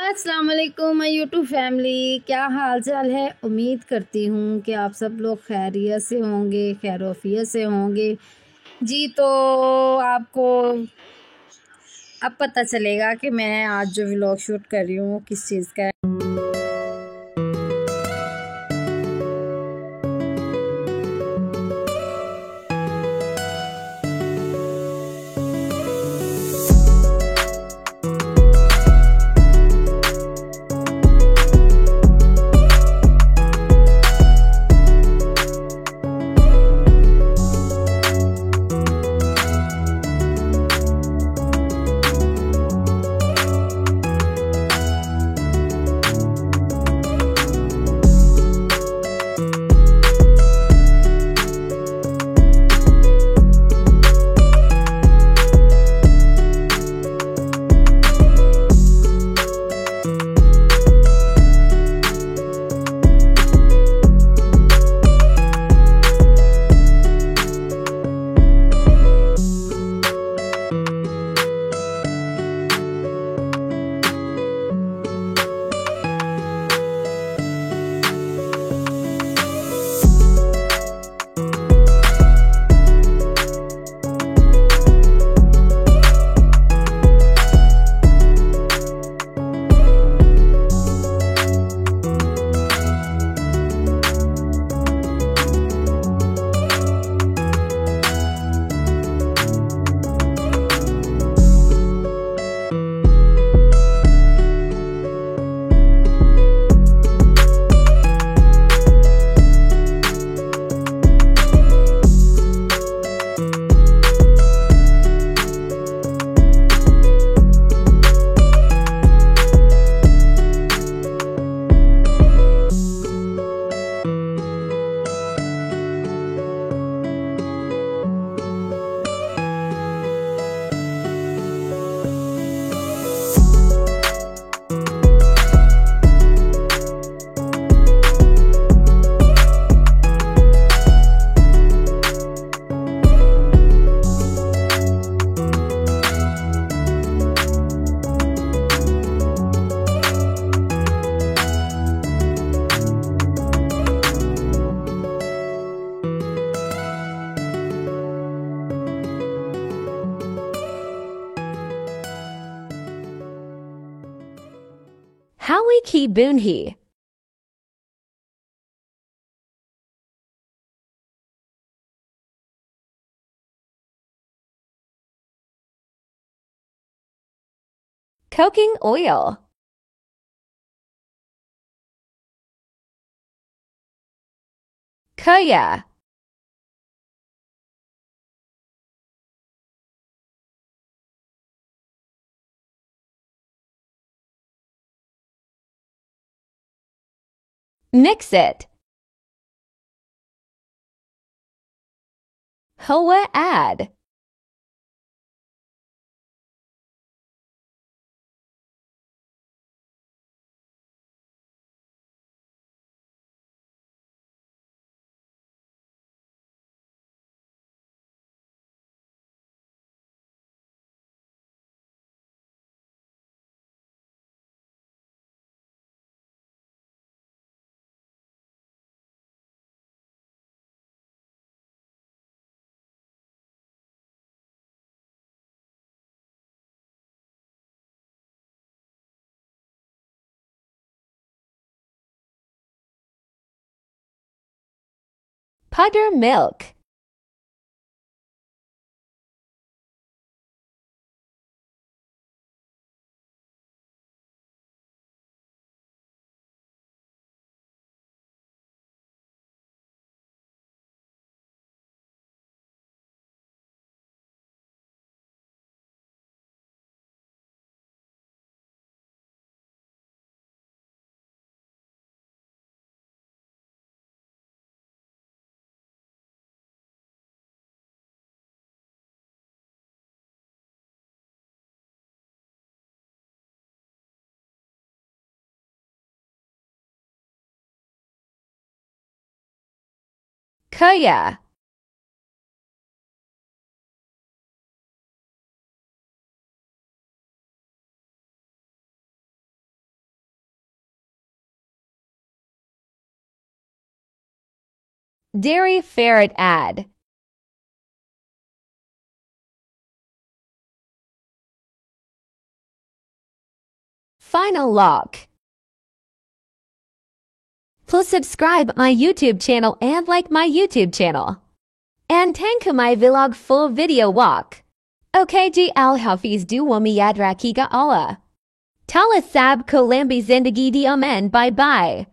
अस्सलाम वालेकुम my YouTube family, क्या हाल चाल है। उम्मीद करती हूँ कि आप सब लोग खैरियत से होंगे, खैरोफियत से होंगे। जी तो आपको अब पता चलेगा कि मैं आज जो व्लॉग शूट कर रही हूँ किस चीज़ का है। Howie Ki Boonhee. Cooking oil. Kaya. Mix it. Hoa add. Putter milk. Kaya. Dairy ferret ad. Final lock. Please subscribe my YouTube channel and like my YouTube channel. And thank you my vlog full video walk. Okay ji al-Hafiz duwa mi yad rakhiga Allah. Tala sab ko lambi zindagi di amen bye bye.